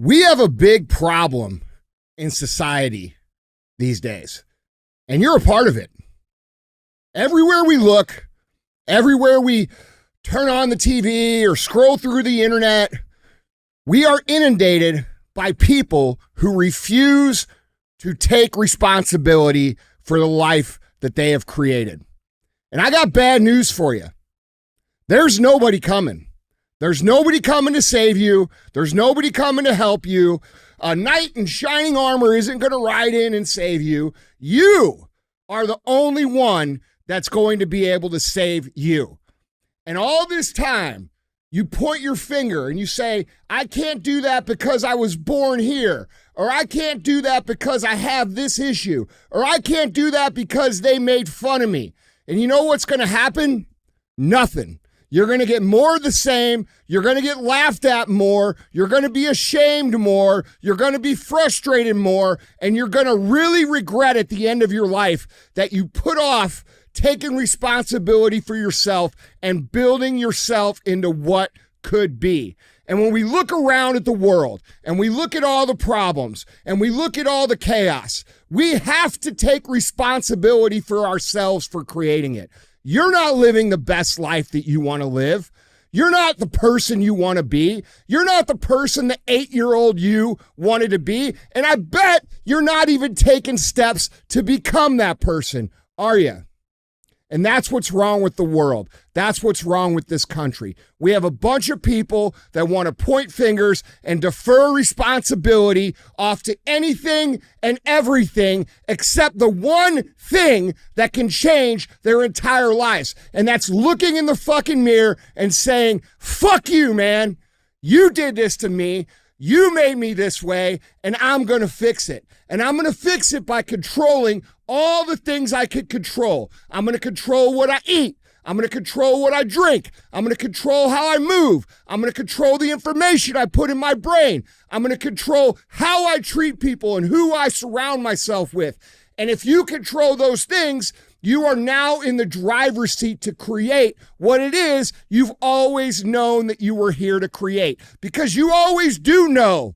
We have a big problem in society these days, and you're a part of it. Everywhere we look, everywhere we turn on the TV or scroll through the internet, we are inundated by people who refuse to take responsibility for the life that they have created. And I got bad news for you. There's nobody coming. There's nobody coming to save you. There's nobody coming to help you. A knight in shining armor isn't going to ride in and save you. You are the only one that's going to be able to save you. And all this time, you point your finger and you say, I can't do that because I was born here, or I can't do that because I have this issue, or I can't do that because they made fun of me. And you know what's going to happen? Nothing. You're going to get more of the same. You're going to get laughed at more. You're going to be ashamed more. You're going to be frustrated more. And you're going to really regret at the end of your life that you put off taking responsibility for yourself and building yourself into what could be. And when we look around at the world and we look at all the problems and we look at all the chaos, we have to take responsibility for ourselves for creating it. You're not living the best life that you want to live. You're not the person you want to be. You're not the person the 8-year-old you wanted to be. And I bet you're not even taking steps to become that person, are you? And that's what's wrong with the world. That's what's wrong with this country. We have a bunch of people that want to point fingers and defer responsibility off to anything and everything except the one thing that can change their entire lives. And that's looking in the fucking mirror and saying, fuck you, man. You did this to me. You made me this way, and I'm going to fix it. And I'm going to fix it by controlling all the things I can control. I'm going to control what I eat. I'm going to control what I drink. I'm going to control how I move. I'm going to control the information I put in my brain. I'm going to control how I treat people and who I surround myself with. And if you control those things, you are now in the driver's seat to create what it is you've always known that you were here to create. Because you always do know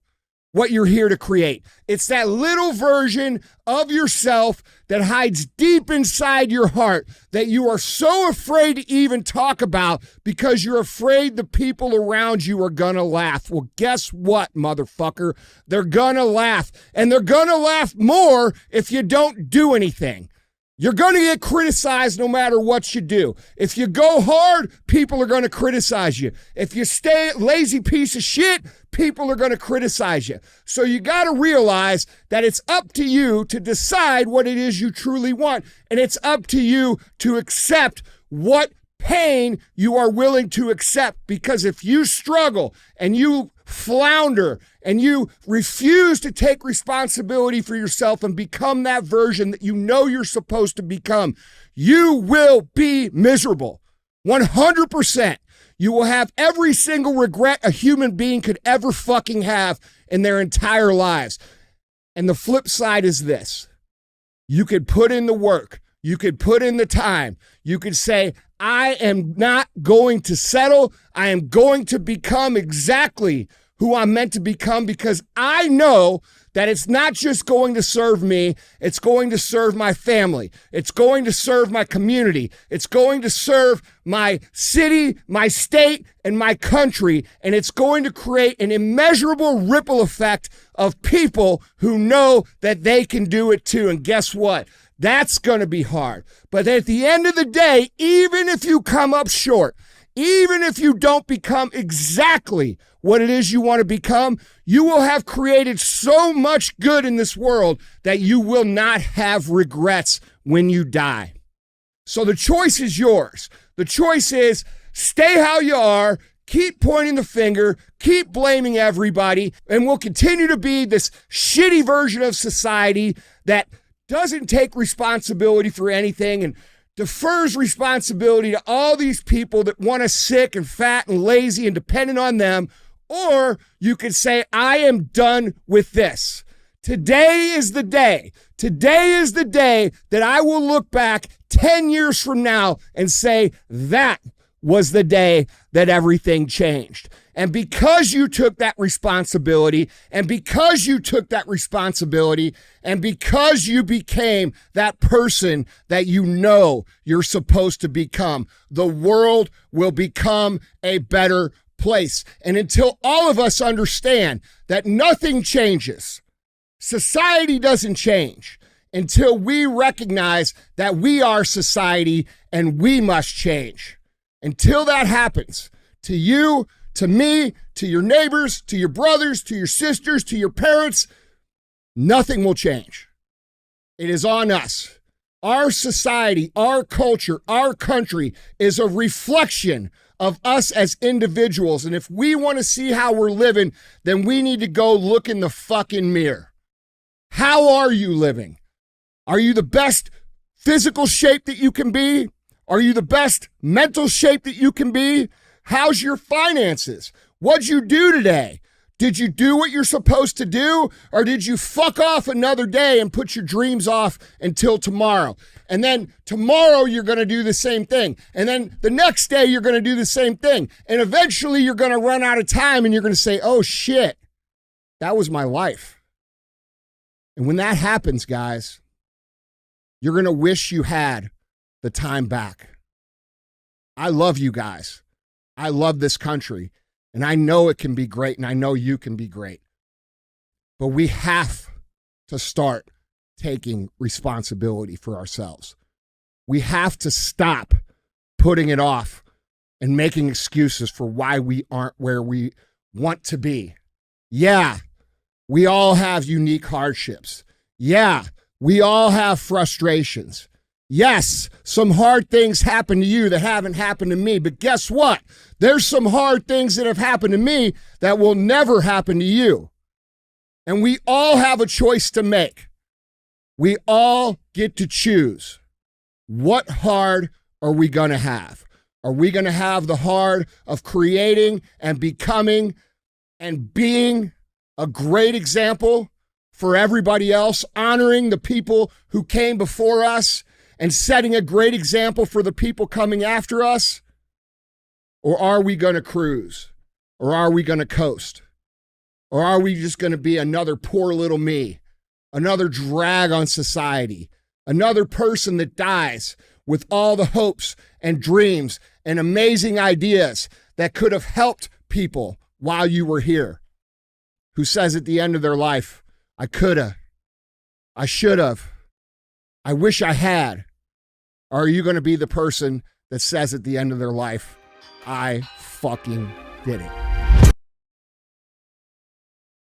what you're here to create. It's that little version of yourself that hides deep inside your heart that you are so afraid to even talk about because you're afraid the people around you are gonna laugh. Well, guess what, motherfucker? They're gonna laugh. And they're gonna laugh more if you don't do anything. You're going to get criticized no matter what you do. If you go hard, people are going to criticize you. If you stay a lazy piece of shit, people are going to criticize you. So you got to realize that it's up to you to decide what it is you truly want. And it's up to you to accept what pain you are willing to accept. Because if you struggle and you flounder and you refuse to take responsibility for yourself and become that version that you know you're supposed to become, you will be miserable. 100%. You will have every single regret a human being could ever fucking have in their entire lives. And the flip side is this. You could put in the work. You could put in the time. You could say, I am not going to settle. I am going to become exactly who I'm meant to become because I know that it's not just going to serve me, it's going to serve my family. It's going to serve my community. It's going to serve my city, my state, and my country. And it's going to create an immeasurable ripple effect of people who know that they can do it too. And guess what? That's going to be hard. But at the end of the day, even if you come up short, even if you don't become exactly what it is you want to become, you will have created so much good in this world that you will not have regrets when you die. So the choice is yours. The choice is stay how you are, keep pointing the finger, keep blaming everybody, and we'll continue to be this shitty version of society that doesn't take responsibility for anything and defers responsibility to all these people that want us sick and fat and lazy and dependent on them. Or you could say, I am done with this. Today is the day. Today is the day that I will look back 10 years from now and say, that was the day that everything changed. And because you took that responsibility, and because you became that person that you know you're supposed to become, the world will become a better place. And until all of us understand that nothing changes, society doesn't change, until we recognize that we are society and we must change. Until that happens, to you, to me, to your neighbors, to your brothers, to your sisters, to your parents, nothing will change. It is on us. Our society, our culture, our country is a reflection of us as individuals. And if we want to see how we're living, then we need to go look in the fucking mirror. How are you living? Are you the best physical shape that you can be? Are you the best mental shape that you can be? How's your finances? What'd you do today? Did you do what you're supposed to do? Or did you fuck off another day and put your dreams off until tomorrow? And then tomorrow you're going to do the same thing. And then the next day you're going to do the same thing. And eventually you're going to run out of time and you're going to say, oh shit, that was my life. And when that happens, guys, you're going to wish you had the time back. I love you guys. I love this country. And I know it can be great, and I know you can be great. But we have to start taking responsibility for ourselves. We have to stop putting it off and making excuses for why we aren't where we want to be. Yeah, we all have unique hardships. Yeah, we all have frustrations. Yes, some hard things happen to you that haven't happened to me, but guess what? There's some hard things that have happened to me that will never happen to you. And we all have a choice to make. We all get to choose. What hard are we going to have? Are we going to have the hard of creating and becoming and being a great example for everybody else, honoring the people who came before us, and setting a great example for the people coming after us? Or are we going to cruise? Or are we going to coast? Or are we just going to be another poor little me, another drag on society, another person that dies with all the hopes and dreams and amazing ideas that could have helped people while you were here, who says at the end of their life, I coulda, I should have, I wish I had? Or are you going to be the person that says at the end of their life, I fucking did it?